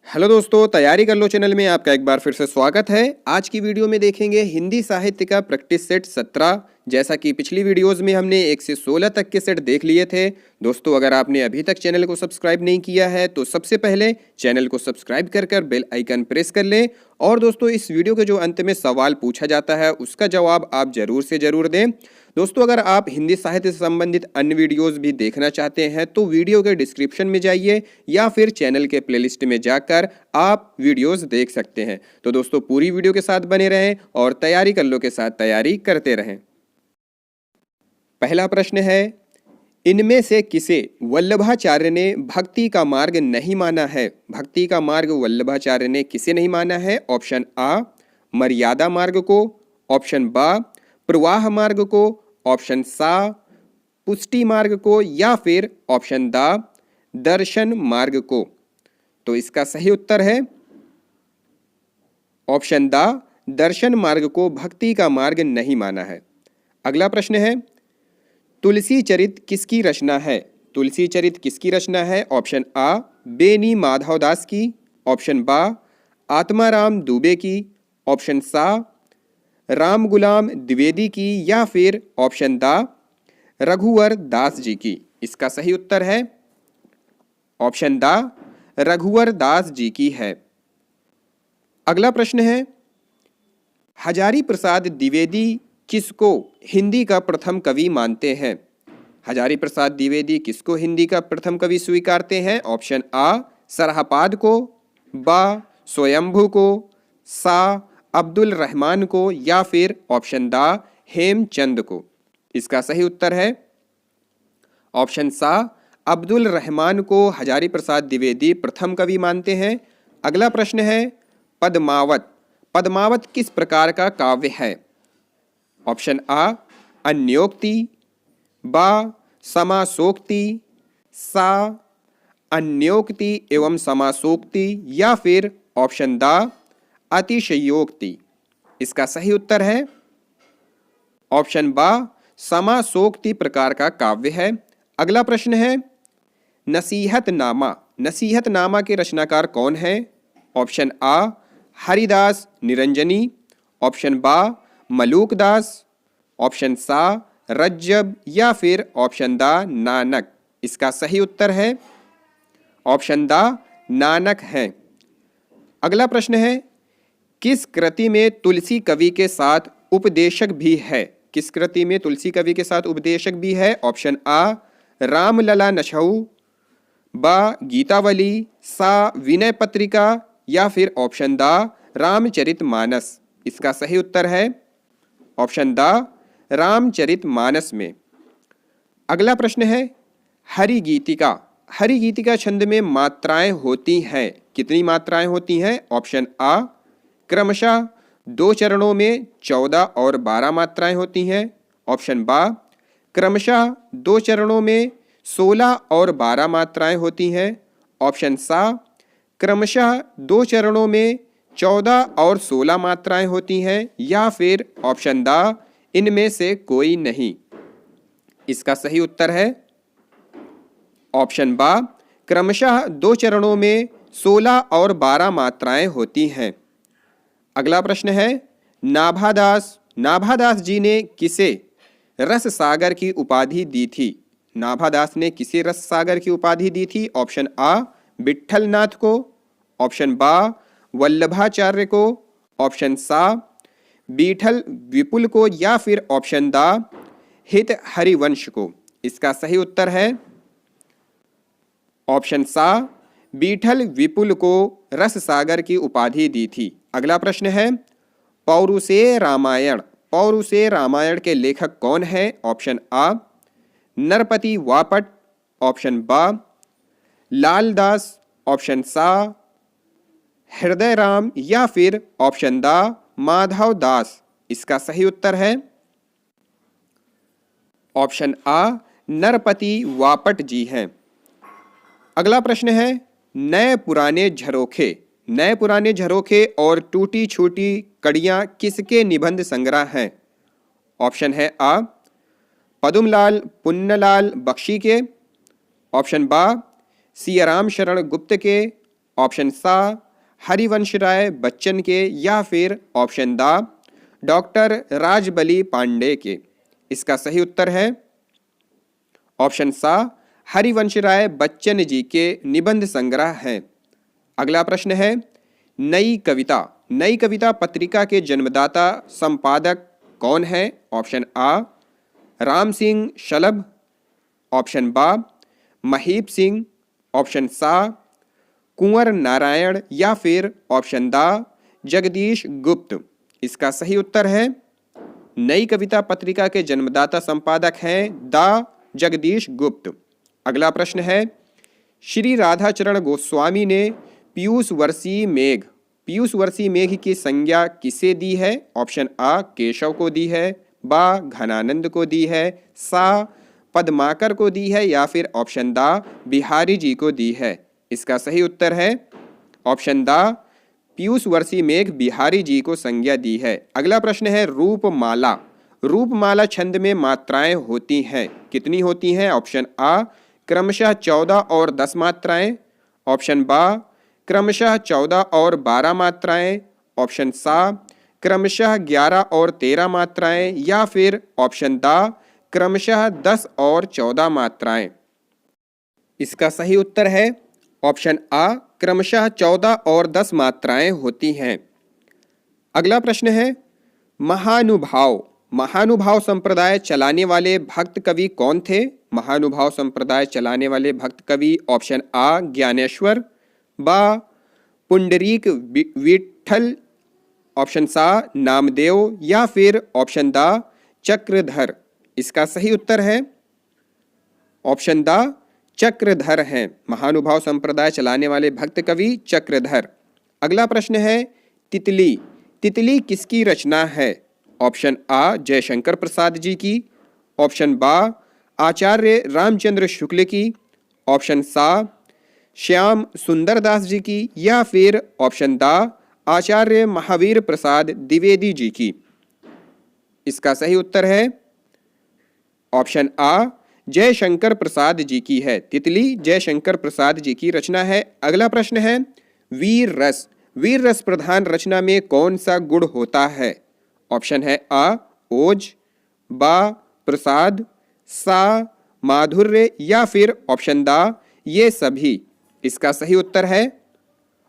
Hello दोस्तों, तैयारी कर लो चैनल में आपका एक बार फिर से स्वागत है। आज की वीडियो में देखेंगे हिंदी साहित्य का प्रैक्टिस सेट 17। जैसा कि पिछली वीडियोस में हमने 1 से 16 तक के सेट देख लिए थे। दोस्तों, अगर आपने अभी तक चैनल को सब्सक्राइब नहीं किया है तो सबसे पहले चैनल को सब्सक्राइब कर बेल आइकन प्रेस कर लें। और दोस्तों, इस वीडियो के जो अंत में सवाल पूछा जाता है उसका जवाब आप जरूर से जरूर दें। दोस्तों, अगर आप हिंदी साहित्य से संबंधित अन्य वीडियोस भी देखना चाहते हैं तो वीडियो के डिस्क्रिप्शन में जाइए या फिर चैनल के प्लेलिस्ट में जाकर आप वीडियोस देख सकते हैं। तो दोस्तों, पूरी वीडियो के साथ बने रहें और तैयारी कर लो के साथ तैयारी करते रहें। पहला प्रश्न है, इनमें से किसे वल्लभाचार्य ने भक्ति का मार्ग नहीं माना है? भक्ति का मार्ग वल्लभाचार्य ने किसे नहीं माना है? ऑप्शन आ मर्यादा मार्ग को, ऑप्शन बा प्रवाह मार्ग को, ऑप्शन सा पुष्टि मार्ग को, या फिर ऑप्शन दा दर्शन मार्ग को। तो इसका सही उत्तर है ऑप्शन दा दर्शन मार्ग को भक्ति का मार्ग नहीं माना है। अगला प्रश्न है, तुलसी चरित किसकी रचना है? तुलसी चरित किसकी रचना है? ऑप्शन आ बेनी माधवदास की, ऑप्शन बा आत्माराम दुबे की, ऑप्शन सा राम गुलाम द्विवेदी की, या फिर ऑप्शन दा रघुवर दास जी की। इसका सही उत्तर है ऑप्शन दा रघुवर दास जी की है। अगला प्रश्न है, हजारी प्रसाद द्विवेदी किसको हिंदी का प्रथम कवि मानते हैं? हजारी प्रसाद द्विवेदी किसको हिंदी का प्रथम कवि स्वीकारते हैं? ऑप्शन आ सरहपाद को, बा स्वयंभू को, सा अब्दुल रहमान को, या फिर ऑप्शन दा हेमचंद को। इसका सही उत्तर है ऑप्शन सा अब्दुल रहमान को हजारी प्रसाद द्विवेदी प्रथम कवि मानते हैं। अगला प्रश्न है, पद्मावत। पद्मावत किस प्रकार का काव्य है? ऑप्शन आ अन्योक्ति, बा समासोक्ति, सा अन्योक्ति एवं समासोक्ति, या फिर ऑप्शन दा अतिशयोक्ति। इसका सही उत्तर है ऑप्शन बा समासोक्ति प्रकार का काव्य है। अगला प्रश्न है, नसीहतनामा। नसीहतनामा के रचनाकार कौन है? ऑप्शन आ हरिदास निरंजनी, ऑप्शन बा मलूकदास, ऑप्शन सा रज्जब, या फिर ऑप्शन दा नानक। इसका सही उत्तर है ऑप्शन दा नानक है। अगला प्रश्न है, किस कृति में तुलसी कवि के साथ उपदेशक भी है? किस कृति में तुलसी कवि के साथ उपदेशक भी है? ऑप्शन आ रामलला नछऊ, बा गीतावली, सा विनय पत्रिका, या फिर ऑप्शन दा रामचरितमानस। इसका सही उत्तर है ऑप्शन दा रामचरितमानस में। अगला प्रश्न है, हरिगीतिका। हरिगीतिका छंद में मात्राएं होती हैं, कितनी मात्राएं होती हैं? ऑप्शन आ क्रमशः 2 चरणों में 14 और 12 मात्राएं होती हैं, ऑप्शन बा क्रमशः 2 चरणों में 16 और 12 मात्राएं होती हैं, ऑप्शन सा क्रमशः 2 चरणों में 14 और 16 मात्राएं होती हैं, या फिर ऑप्शन दा इनमें से कोई नहीं। इसका सही उत्तर है ऑप्शन बा क्रमशः 2 चरणों में 16 और 12 मात्राएं होती हैं। अगला प्रश्न है, नाभादास। नाभादास जी ने किसे रस सागर की उपाधि दी थी? नाभादास ने किसे रस सागर की उपाधि दी थी? ऑप्शन आ विट्ठलनाथ को, ऑप्शन बा वल्लभाचार्य को, ऑप्शन सा बीठल विपुल को, या फिर ऑप्शन दा हित हरिवंश को। इसका सही उत्तर है ऑप्शन सा बीठल विपुल को रस सागर की उपाधि दी थी। अगला प्रश्न है, पौरुषेय रामायण। पौरुषेय रामायण के लेखक कौन है? ऑप्शन आ नरपति वापट, ऑप्शन बा लालदास, ऑप्शन सा हृदय राम, या फिर ऑप्शन दा माधव दास। इसका सही उत्तर है ऑप्शन आ नरपति वापट जी हैं। अगला प्रश्न है, नए पुराने झरोखे। नए पुराने झरोखे और टूटी छूटी कड़ियां किसके निबंध संग्रह हैं? ऑप्शन है आ पदुमलाल पुन्नलाल बख्शी के, ऑप्शन बा सियाराम शरण गुप्त के, ऑप्शन सा हरिवंश राय बच्चन के या फिर ऑप्शन दा डॉक्टर राजबली पांडे के। इसका सही उत्तर है ऑप्शन सा हरिवंश राय बच्चन जी के निबंध संग्रह हैं। अगला प्रश्न है नई कविता। नई कविता पत्रिका के जन्मदाता संपादक कौन है? ऑप्शन आ राम सिंह शलभ, ऑप्शन बा महीप सिंह, ऑप्शन सा कुंवर नारायण या फिर ऑप्शन दा जगदीश गुप्त। इसका सही उत्तर है नई कविता पत्रिका के जन्मदाता संपादक हैं दा जगदीश गुप्त। अगला प्रश्न है श्री राधाचरण गोस्वामी ने पीयूष वर्षी मेघ की संज्ञा किसे दी है? ऑप्शन आ केशव को दी है, बा घनानंद को दी है, सा पद्माकर को दी है या फिर ऑप्शन दा बिहारी जी को दी है। इसका सही उत्तर है ऑप्शन दा पीयूष वर्षी मेघ बिहारी जी को संज्ञा दी है। अगला प्रश्न है रूपमाला। रूपमाला छंद में मात्राएं होती हैं, कितनी होती हैं? ऑप्शन आ क्रमशः 14 और 10 मात्राएं, ऑप्शन बा क्रमशः 14 और 12 मात्राएं, ऑप्शन सा क्रमशः 11 और 13 मात्राएं या फिर ऑप्शन दा क्रमशः 10 और 14 मात्राएं। इसका सही उत्तर है ऑप्शन आ क्रमशः 14 और 10 मात्राएं होती हैं। अगला प्रश्न है महानुभाव संप्रदाय चलाने वाले भक्त कवि कौन थे? महानुभाव संप्रदाय चलाने वाले भक्त कवि ऑप्शन आ ज्ञानेश्वर, बा पुंडरीक विठल, ऑप्शन सा नामदेव या फिर ऑप्शन दा चक्रधर। इसका सही उत्तर है ऑप्शन दा चक्रधर हैं। महानुभाव संप्रदाय चलाने वाले भक्त कवि चक्रधर। अगला प्रश्न है तितली किसकी रचना है? ऑप्शन आ जयशंकर प्रसाद जी की, ऑप्शन बा आचार्य रामचंद्र शुक्ल की, ऑप्शन सा श्याम सुंदर दास जी की या फिर ऑप्शन दा आचार्य महावीर प्रसाद द्विवेदी जी की। इसका सही उत्तर है ऑप्शन आ जयशंकर प्रसाद जी की है। तितली जयशंकर प्रसाद जी की रचना है। अगला प्रश्न है वीर रस प्रधान रचना में कौन सा गुण होता है? ऑप्शन है आ ओज, बा प्रसाद, सा माधुर्य या फिर ऑप्शन दा ये सभी। इसका सही उत्तर है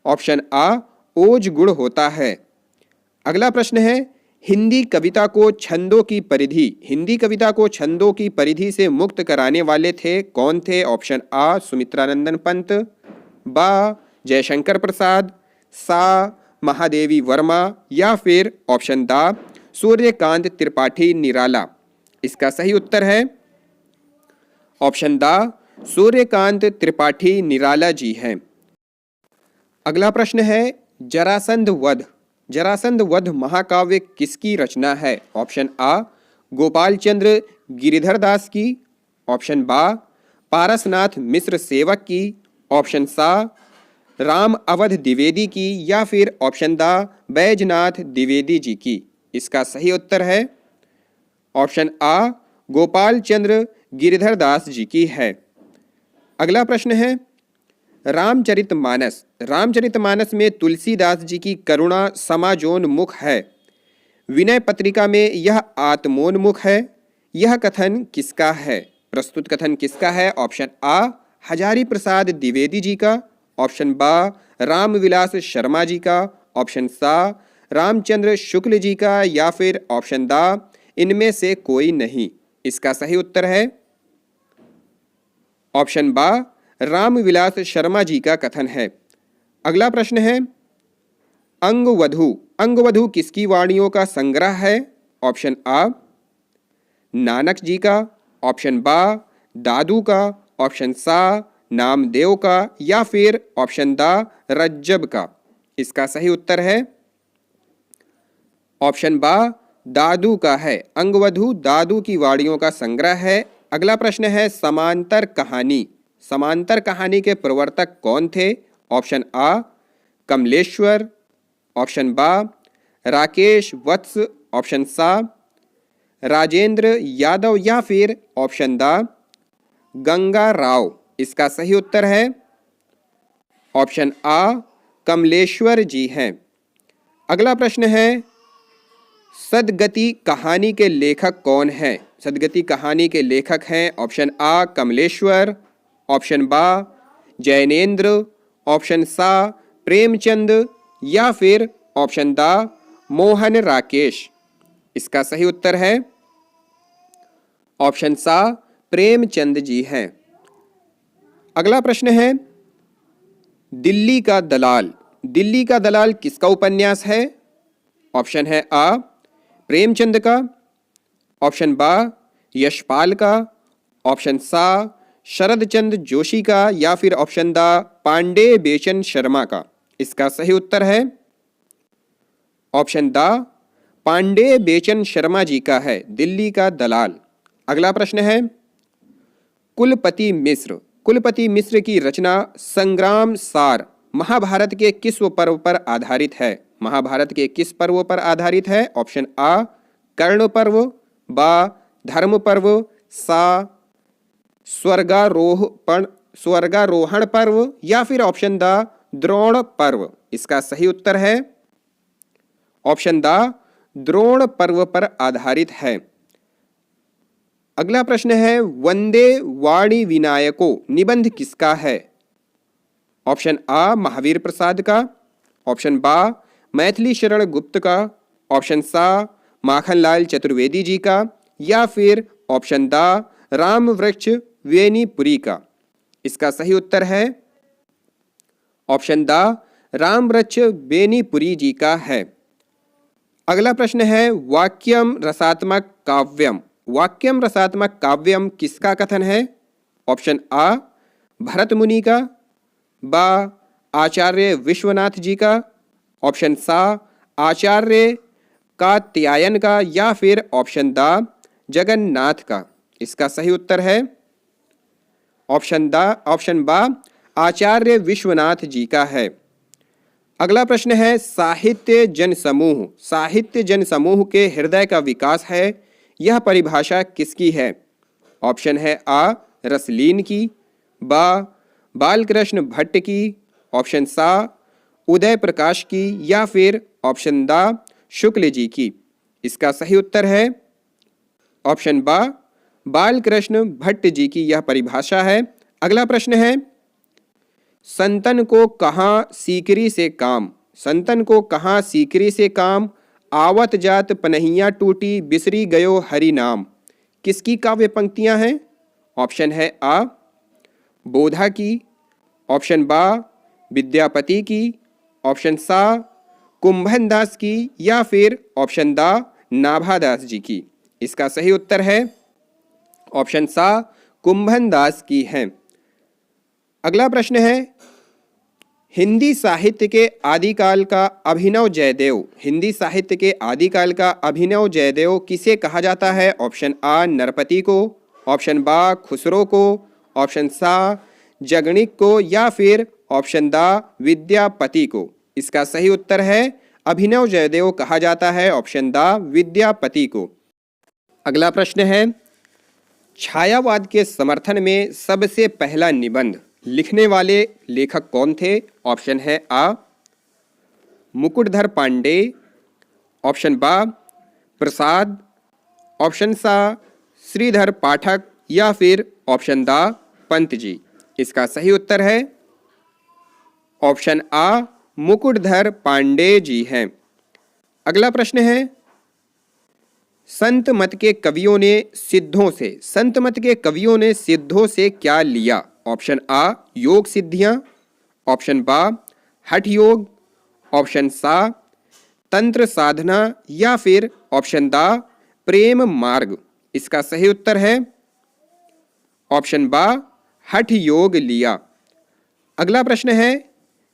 ऑप्शन आ ओज गुण होता है। अगला प्रश्न है हिंदी कविता को छंदों की परिधि से मुक्त कराने वाले थे कौन थे? ऑप्शन आ सुमित्रानंदन पंत, बा जयशंकर प्रसाद, सा महादेवी वर्मा या फिर ऑप्शन दा सूर्यकांत त्रिपाठी निराला। इसका सही उत्तर है ऑप्शन दा सूर्यकांत त्रिपाठी निराला जी हैं। अगला प्रश्न है जरासंध वध महाकाव्य किसकी रचना है? ऑप्शन आ गोपाल चंद्र गिरिधर दास की, ऑप्शन बा पारसनाथ मिश्र सेवक की, ऑप्शन सा राम अवध द्विवेदी की या फिर ऑप्शन दा बैजनाथ द्विवेदी जी की। इसका सही उत्तर है ऑप्शन आ गोपाल चंद्र गिरिधर दास जी की है। अगला प्रश्न है रामचरितमानस में तुलसीदास जी की करुणा समाजोन्मुख है, विनय पत्रिका में यह आत्मोन्मुख है। यह कथन किसका है? प्रस्तुत कथन किसका है? ऑप्शन आ हजारी प्रसाद द्विवेदी जी का, ऑप्शन बा रामविलास शर्मा जी का, ऑप्शन सा रामचंद्र शुक्ल जी का या फिर ऑप्शन दा इनमें से कोई नहीं। इसका सही उत्तर है ऑप्शन बा रामविलास शर्मा जी का कथन है। अगला प्रश्न है अंगवधु किसकी वाणियों का संग्रह है? ऑप्शन आ नानक जी का, ऑप्शन बा दादू का, ऑप्शन सा नामदेव का या फिर ऑप्शन दा रज्जब का। इसका सही उत्तर है ऑप्शन बा दादू का है। अंगवधु दादू की वाणियों का संग्रह है। अगला प्रश्न है समांतर कहानी के प्रवर्तक कौन थे? ऑप्शन आ कमलेश्वर, ऑप्शन बा राकेश वत्स, ऑप्शन सा राजेंद्र यादव या फिर ऑप्शन दा गंगा राव। इसका सही उत्तर है ऑप्शन आ कमलेश्वर जी हैं। अगला प्रश्न है, सदगति कहानी के लेखक कौन हैं? सदगति कहानी के लेखक हैं ऑप्शन आ कमलेश्वर, ऑप्शन बा जैनेन्द्र, ऑप्शन सा प्रेमचंद या फिर ऑप्शन दा मोहन राकेश। इसका सही उत्तर है ऑप्शन सा प्रेमचंद जी हैं। अगला प्रश्न है, दिल्ली का दलाल। दिल्ली का दलाल किसका उपन्यास है? ऑप्शन है आ प्रेमचंद का, ऑप्शन बा यशपाल का, ऑप्शन सा शरदचंद्र जोशी का या फिर ऑप्शन दा पांडे बेचन शर्मा का। इसका सही उत्तर है ऑप्शन दा पांडे बेचन शर्मा जी का है दिल्ली का दलाल। अगला प्रश्न है, कुलपति मिश्र। कुलपति मिश्र की रचना संग्राम सार महाभारत के किस पर्व पर आधारित है? महाभारत के किस पर्व पर आधारित है? ऑप्शन आ कर्ण पर्व, बा धर्म पर्व, सा स्वर्गारोहण पर्व या फिर ऑप्शन दा द्रोण पर्व। इसका सही उत्तर है ऑप्शन दा द्रोण पर्व पर आधारित है। अगला प्रश्न है, वंदे वाणी विनायको निबंध किसका है? ऑप्शन आ महावीर प्रसाद का, ऑप्शन बा मैथिली शरण गुप्त का, ऑप्शन सा माखनलाल चतुर्वेदी जी का या फिर ऑप्शन दा रामवृक्ष वेनीपुरी का। इसका सही उत्तर है ऑप्शन दा रामवृक्ष वेनीपुरी जी का है। अगला प्रश्न है, वाक्यम रसात्मक काव्यम। वाक्यम रसात्मक काव्यम किसका कथन है? ऑप्शन आ भरत मुनि का, बा आचार्य विश्वनाथ जी का, ऑप्शन सा आचार्य कात्यायन का या फिर ऑप्शन दा जगन्नाथ का। इसका सही उत्तर है ऑप्शन बा आचार्य विश्वनाथ जी का है। अगला प्रश्न है, साहित्य जन समूह। साहित्य जन समूह के हृदय का विकास है, यह परिभाषा किसकी है? ऑप्शन है आ रसलीन की, बा बालकृष्ण भट्ट की, ऑप्शन सा उदय प्रकाश की या फिर ऑप्शन दा शुक्ल जी की। इसका सही उत्तर है ऑप्शन बा बालकृष्ण भट्ट जी की यह परिभाषा है। अगला प्रश्न है, संतन को कहाँ सीकरी से काम। संतन को कहाँ सीकरी से काम, आवत जात पनहिया टूटी बिसरी गयो हरि नाम। किसकी काव्य पंक्तियां हैं? ऑप्शन है आ बोधा की, ऑप्शन बा विद्यापति की, ऑप्शन सा कुंभन दास की या फिर ऑप्शन दा नाभादास जी की। इसका सही उत्तर है ऑप्शन सा कुंभन दास की है। अगला प्रश्न है, हिंदी साहित्य के आदिकाल का अभिनव जयदेव। हिंदी साहित्य के आदिकाल का अभिनव जयदेव किसे कहा जाता है? ऑप्शन आ नरपति को, ऑप्शन बा खुसरो को, ऑप्शन सा जगणिक को या फिर ऑप्शन दा विद्यापति को। इसका सही उत्तर है अभिनव जयदेव कहा जाता है ऑप्शन दा विद्यापति को। अगला प्रश्न है, छायावाद के समर्थन में सबसे पहला निबंध लिखने वाले लेखक कौन थे? ऑप्शन है आ मुकुटधर पांडे, ऑप्शन बा प्रसाद, ऑप्शन सा श्रीधर पाठक या फिर ऑप्शन दा पंत जी। इसका सही उत्तर है ऑप्शन आ मुकुटधर पांडे जी हैं। अगला प्रश्न है, संत मत के कवियों ने सिद्धों से क्या लिया? ऑप्शन आ योग सिद्धियां, ऑप्शन बा हठ योग, ऑप्शन सा तंत्र साधना या फिर ऑप्शन दा प्रेम मार्ग। इसका सही उत्तर है ऑप्शन बा हठ योग लिया। अगला प्रश्न है,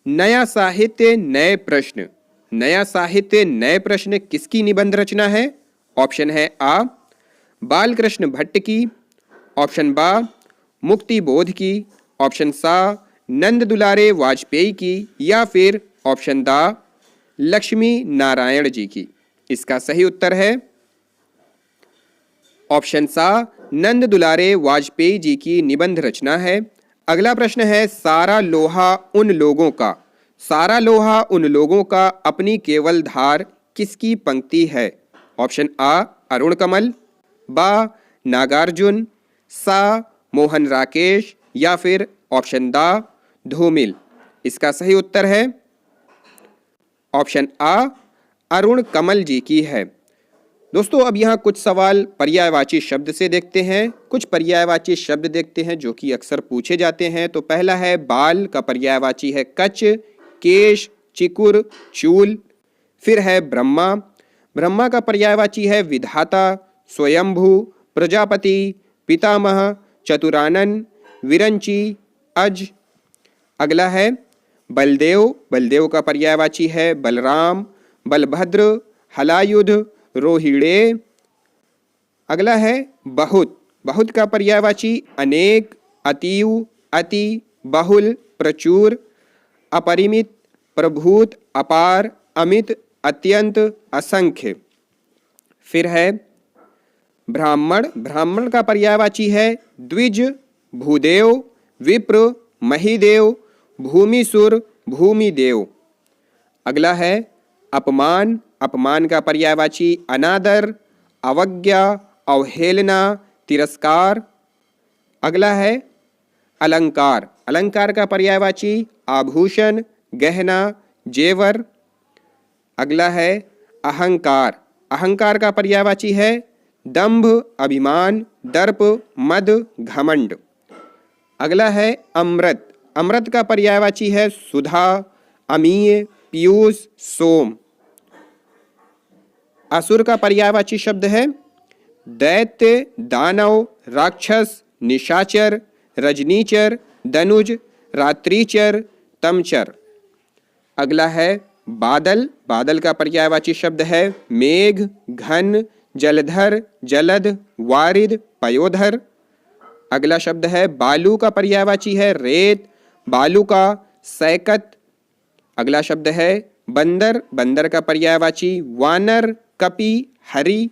नया साहित्य नए प्रश्न। नया साहित्य नए प्रश्न किसकी निबंध रचना है? ऑप्शन है आ बालकृष्ण भट्ट की, ऑप्शन बा मुक्ति बोध की, ऑप्शन सा नंद दुलारे वाजपेयी की या फिर ऑप्शन दा लक्ष्मी नारायण जी की। इसका सही उत्तर है ऑप्शन सा नंद दुलारे वाजपेयी जी की निबंध रचना है। अगला प्रश्न है, सारा लोहा उन लोगों का, सारा लोहा उन लोगों का अपनी केवल धार किसकी पंक्ति है? ऑप्शन आ अरुण कमल, बा नागार्जुन, सा मोहन राकेश या फिर ऑप्शन दा धूमिल। इसका सही उत्तर है ऑप्शन आ अरुण कमल जी की है। दोस्तों अब यहाँ कुछ सवाल पर्यायवाची शब्द से देखते हैं। कुछ पर्यायवाची शब्द देखते हैं जो कि अक्सर पूछे जाते हैं। तो पहला है बाल का पर्यायवाची है कच, केश, चिकुर, चूल। फिर है ब्रह्मा, ब्रह्मा का पर्यायवाची है विधाता, स्वयंभू, प्रजापति, पितामह, चतुरानन, विरंची, अज। अगला है बलदेव, बलदेव का पर्यायवाची है बलराम, बलभद्र, हलायुध, रोहिणे। अगला है बहुत, बहुत का पर्यायवाची अनेक, अतीव, अति, बहुल, प्रचुर, अपरिमित, प्रभूत, अपार, अमित, अत्यंत, असंख्य। फिर है ब्राह्मण, ब्राह्मण का पर्यायवाची है द्विज, भूदेव, विप्र, महीदेव, भूमिसुर, भूमिदेव। अगला है अपमान, अपमान का पर्यायवाची अनादर, अवज्ञा, अवहेलना, तिरस्कार। अगला है अलंकार, अलंकार का पर्यायवाची आभूषण, गहना, जेवर। अगला है अहंकार, अहंकार का पर्यायवाची है दंभ, अभिमान, दर्प, मद, घमंड। अगला है अमृत, अमृत का पर्यायवाची है सुधा, अमीय, पीयूष, सोम। असुर का पर्यायवाची शब्द है दैत्य, दानव, राक्षस, निशाचर, रजनीचर, दनुज, रात्रिचर, तमचर। अगला है बादल, बादल का पर्यायवाची शब्द है मेघ, घन, जलधर, जलद, वारिद, पयोधर। अगला शब्द है बालू का पर्यायवाची है रेत, बालूका, सैकत। अगला शब्द है बंदर, बंदर का पर्यायवाची वानर, कपि, हरि।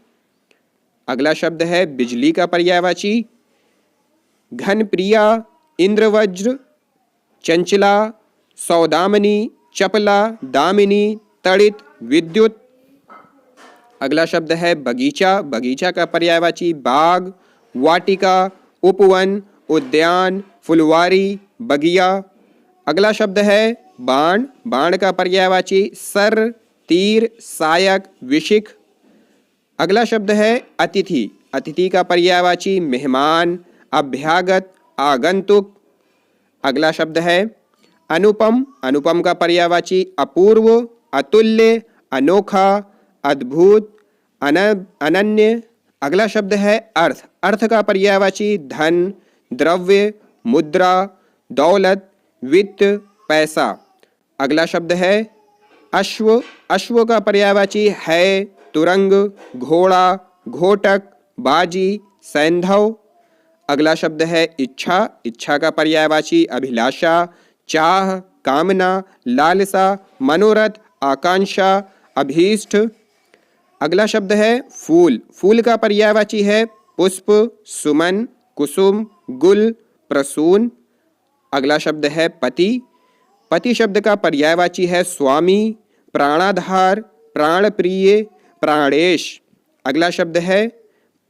अगला शब्द है बिजली का पर्यायवाची घनप्रिया, इंद्रवज्र, चंचला, सौदामनी, चपला, दामिनी, तड़ित, विद्युत। अगला शब्द है बगीचा, बगीचा का पर्यायवाची बाग, वाटिका, उपवन, उद्यान, फुलवारी, बगिया। अगला शब्द है बाण, बाण का पर्यायवाची सर, तीर, सायक, विशिख। अगला शब्द है अतिथि, अतिथि का पर्यायवाची मेहमान, अभ्यागत, आगंतुक। अगला शब्द है अनुपम, अनुपम का पर्यायवाची अपूर्व, अतुल्य, अनोखा, अद्भुत, अनन्य। अगला शब्द है अर्थ, अर्थ का पर्यायवाची धन, द्रव्य, मुद्रा, दौलत, वित्त, पैसा। अगला शब्द है अश्व, अश्व का पर्यायवाची है तुरंग, घोड़ा, घोटक, बाजी, सैंधव। अगला शब्द है इच्छा, इच्छा का पर्यायवाची अभिलाषा, चाह, कामना, लालसा, मनोरथ, आकांक्षा, अभीष्ट। अगला शब्द है फूल, फूल का पर्यायवाची है पुष्प, सुमन, कुसुम, गुल, प्रसून। अगला शब्द है पति, पति शब्द का पर्यायवाची है स्वामी, प्राणाधार, प्राणप्रिय, प्राणेश। अगला शब्द है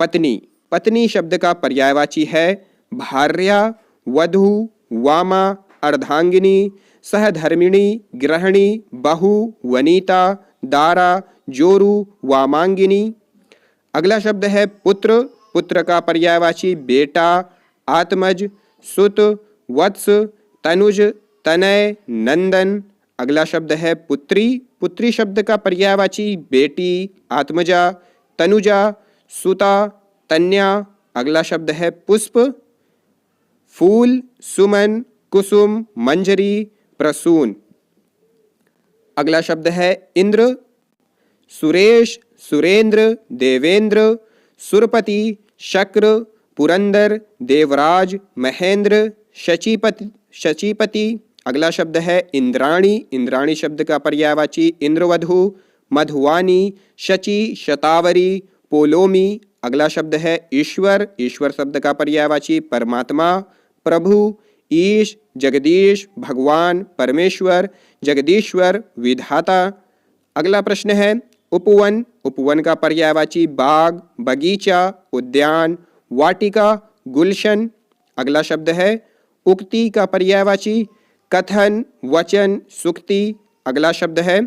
पत्नी, पत्नी शब्द का पर्यायवाची है भार्या, वधू, वामा, अर्धांगिनी, सहधर्मिणी, गृहिणी, बहु, वनिता, दारा, जोरु, वामांगिनी। अगला शब्द है पुत्र, पुत्र का पर्यायवाची बेटा, आत्मज, सुत, वत्स, तनुज, तनय, नंदन। अगला शब्द है पुत्री, पुत्री शब्द का पर्यायवाची बेटी, आत्मजा, तनुजा, सुता, तन्या। अगला शब्द है पुष्प, फूल, सुमन, कुसुम, मंजरी, प्रसून। अगला शब्द है इंद्र, सुरेश, सुरेंद्र, देवेंद्र, सुरपति, शक्र, पुरंदर, देवराज, महेंद्र, शचीपति, शचीपति। अगला शब्द है इंद्राणी, इंद्राणी शब्द का पर्यायवाची इंद्रवधु, मधुवानी, शची, शतावरी, पोलोमी। अगला शब्द है ईश्वर, ईश्वर शब्द का पर्यायवाची परमात्मा, प्रभु, ईश, जगदीश, भगवान, परमेश्वर, जगदीश्वर, विधाता। अगला प्रश्न है उपवन। उपवन का पर्यायवाची बाग, बगीचा, उद्यान, वाटिका, गुलशन। अगला शब्द है उक्ति का पर्यायवाची कथन, वचन, सुक्ति। अगला शब्द है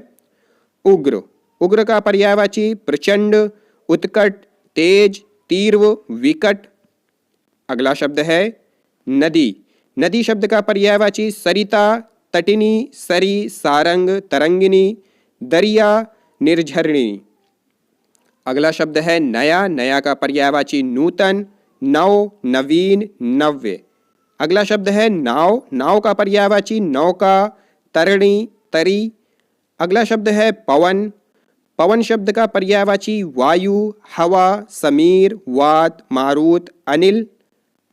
उग्र। उग्र का पर्यायवाची प्रचंड, उत्कट, तेज, तीव्र, विकट। अगला शब्द है नदी। नदी शब्द का पर्यायवाची सरिता, तटिनी, सरी, सारंग, तरंगिनी, दरिया, निर्झरिणी। अगला शब्द है नया। नया का पर्यायवाची नूतन, नव, नवीन, नव्य। अगला शब्द है नाव। नाव का पर्यायवाची नौका, तरणी, तरी। अगला शब्द है पवन। पवन शब्द का पर्यायवाची वायु, हवा, समीर, वात, मारुत, अनिल।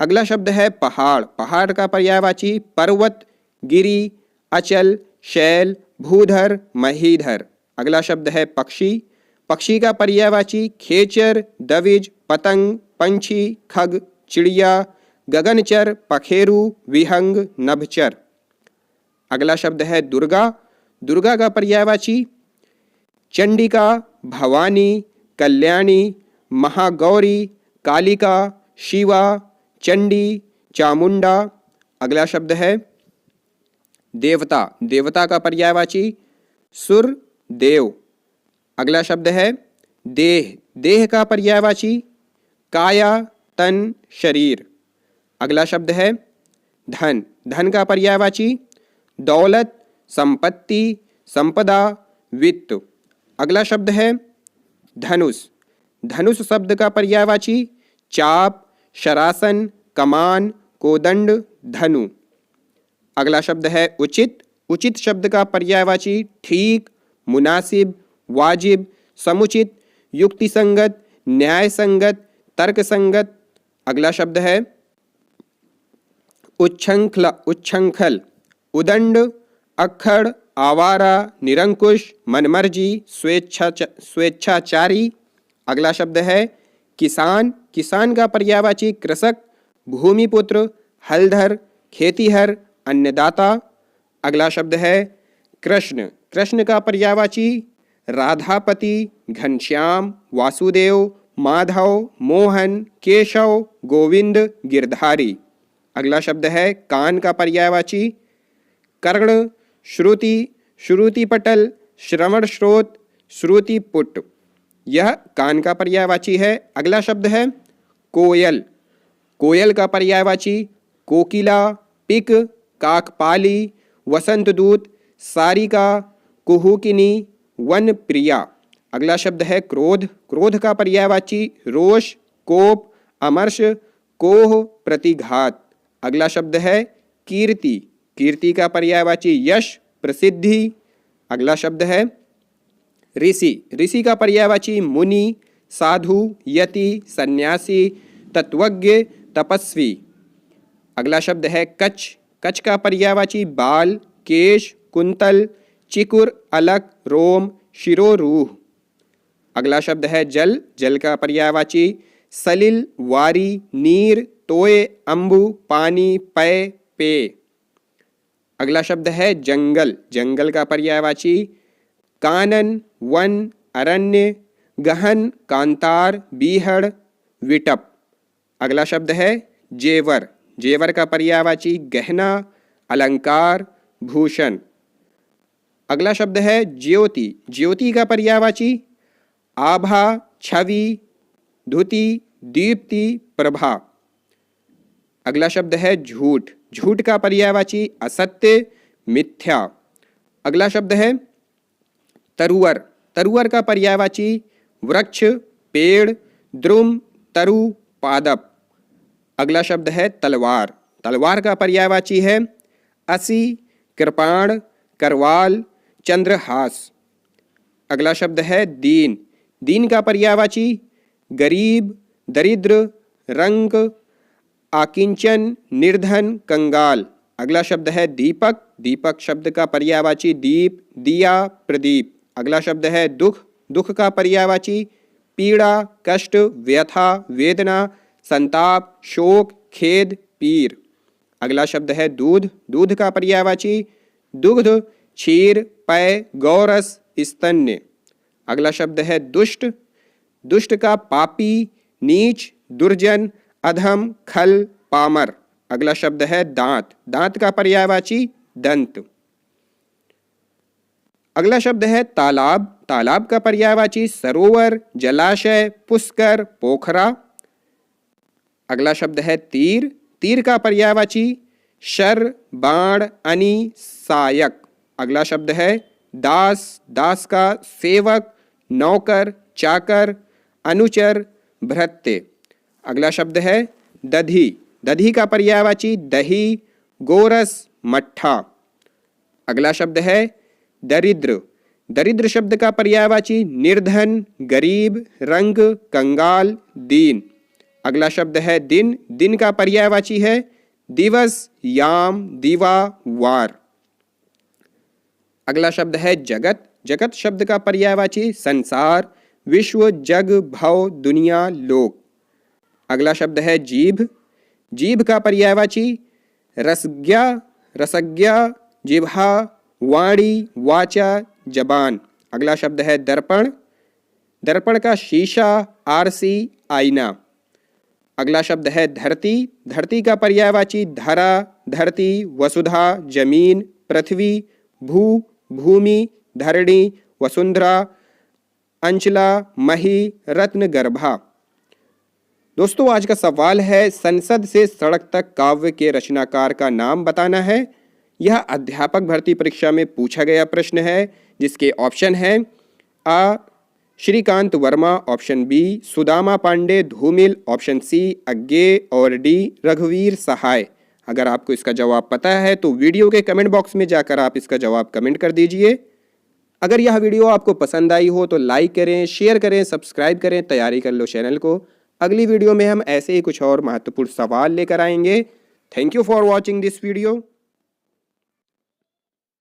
अगला शब्द है पहाड़। पहाड़ का पर्यायवाची पर्वत, गिरी, अचल, शैल, भूधर, महीधर। अगला शब्द है पक्षी। पक्षी का पर्यायवाची खेचर, दविज, पतंग, पंछी, खग, चिड़िया, गगनचर, पखेरु, विहंग, नभचर। अगला शब्द है दुर्गा। दुर्गा का पर्यायवाची चंडिका, भवानी, कल्याणी, महागौरी, कालिका, शिवा, चंडी, चामुंडा। अगला शब्द है देवता। देवता का पर्यायवाची सुर, देव। अगला शब्द है देह। देह का पर्यायवाची काया, तन, शरीर। अगला शब्द है धन। धन का पर्यायवाची दौलत, संपत्ति, संपदा, वित्त। अगला शब्द है धनुष। धनुष शब्द का पर्यायवाची चाप, शरासन, कमान, कोदंड, धनु। अगला शब्द है उचित। उचित शब्द का पर्यायवाची ठीक, मुनासिब, वाजिब, समुचित, युक्तिसंगत, न्यायसंगत, तर्कसंगत। अगला शब्द है उच्छृंखल, उदंड, अक्खड़, आवारा, निरंकुश, मनमर्जी, स्वेच्छाचारी। अगला शब्द है किसान। किसान का पर्यायवाची कृषक, भूमिपुत्र, हलधर, खेतीहर, अन्नदाता। अगला शब्द है कृष्ण। कृष्ण का पर्यायवाची राधापति, घनश्याम, वासुदेव, माधव, मोहन, केशव, गोविंद, गिरधारी। अगला शब्द है कान का पर्यायवाची कर्ण, श्रुति, श्रुतिपटल, श्रवण स्रोत, श्रुतिपुट। यह कान का पर्यायवाची है। अगला शब्द है कोयल। कोयल का पर्यायवाची कोकिला, पिक, काकपाली, वसंतदूत, सारिका, कुहुकिनी, वन प्रिया। अगला शब्द है क्रोध। क्रोध का पर्यायवाची रोष, कोप, अमर्ष, कोह, प्रतिघात। अगला शब्द है कीर्ति। कीर्ति का पर्यायवाची यश, प्रसिद्धि। अगला शब्द है ऋषि। ऋषि का पर्यायवाची मुनि, साधु, यति, सन्यासी, तत्वज्ञ, तपस्वी। अगला शब्द है कच्छ। कच्छ का पर्यायवाची बाल, केश, कुंतल, चिकुर, अलक, रोम, शिरोरूह। अगला शब्द है जल। जल का पर्यायवाची सलिल, वारी, नीर, तोय, अंबु, पानी, पय, पेय। अगला शब्द है जंगल। जंगल का पर्यायवाची कानन, वन, अरण्य, गहन, कांतार, बीहड़, विटप। अगला शब्द है जेवर। जेवर का पर्यायवाची गहना, अलंकार, भूषण। अगला शब्द है ज्योति। ज्योति का पर्यायवाची आभा, छवि, धुति, दीप्ति, प्रभा। अगला शब्द है झूठ। झूठ का पर्यायवाची असत्य, मिथ्या। अगला शब्द है तरुवर। तरुवर का पर्यायवाची वृक्ष, पेड़, द्रुम, तरु, पादप। अगला शब्द है तलवार। तलवार का पर्यायवाची है असी, कृपाण, करवाल, चंद्रहास। अगला शब्द है दीन। दीन का पर्यायवाची गरीब, दरिद्र, रंक, आकिंचन, निर्धन, कंगाल। अगला शब्द है दीपक। दीपक शब्द का पर्यायवाची दीप, दिया, प्रदीप। अगला शब्द है दुख। दुख का पर्यायवाची पीड़ा, कष्ट, व्यथा, वेदना, संताप, शोक, खेद, पीर। अगला शब्द है दूध, दूध का पर्यायवाची दुग्ध, क्षीर, पेय, गौरस, स्तन्य। अगला शब्द है दुष्ट, दुष्ट का पापी, नीच, दुर्जन, अधम, खल, पामर। अगला शब्द है दांत, दांत का पर्यायवाची दंत। अगला शब्द है तालाब, तालाब का पर्यायवाची सरोवर, जलाशय, पुष्कर, पोखरा। अगला शब्द है तीर, तीर का पर्यायवाची शर, बाण, अनि, सायक। अगला शब्द है दास, दास का सेवक, नौकर, चाकर, अनुचर, भृत्य। अगला शब्द है दधी, दधी का पर्यायवाची दही, गोरस, मट्ठा। अगला शब्द है दरिद्र, दरिद्र शब्द का पर्यायवाची निर्धन, गरीब, रंग, कंगाल, दीन। अगला शब्द है दिन, दिन का पर्यायवाची है दिवस, याम, दिवा, वार। अगला शब्द है जगत, जगत शब्द का पर्यायवाची संसार, विश्व, जग, भव, दुनिया, लोक। अगला शब्द है जीभ, जीभ का पर्यायवाची रसज्ञा, रसज्ञा, जिह्वा, वाणी, वाचा, जबान। अगला शब्द है दर्पण, दर्पण का शीशा, आरसी, आईना। अगला शब्द है धरती, धरती का पर्यायवाची धरा, धरती, वसुधा, जमीन, पृथ्वी, भू, भूमि, धरणी, वसुंधरा, अंचला, मही, रत्न, गर्भा। दोस्तों आज का सवाल है संसद से सड़क तक काव्य के रचनाकार का नाम बताना है। यह अध्यापक भर्ती परीक्षा में पूछा गया प्रश्न है जिसके ऑप्शन हैं आ श्रीकांत वर्मा, ऑप्शन बी सुदामा पांडे धूमिल, ऑप्शन सी अज्ञे और डी रघुवीर सहाय। अगर आपको इसका जवाब पता है तो वीडियो के कमेंट बॉक्स में जाकर आप इसका जवाब कमेंट कर दीजिए। अगर यह वीडियो आपको पसंद आई हो तो लाइक करें, शेयर करें, सब्सक्राइब करें, तैयारी कर लो चैनल को। अगली वीडियो में हम ऐसे ही कुछ और महत्वपूर्ण सवाल लेकर आएंगे। Thank you for watching this video.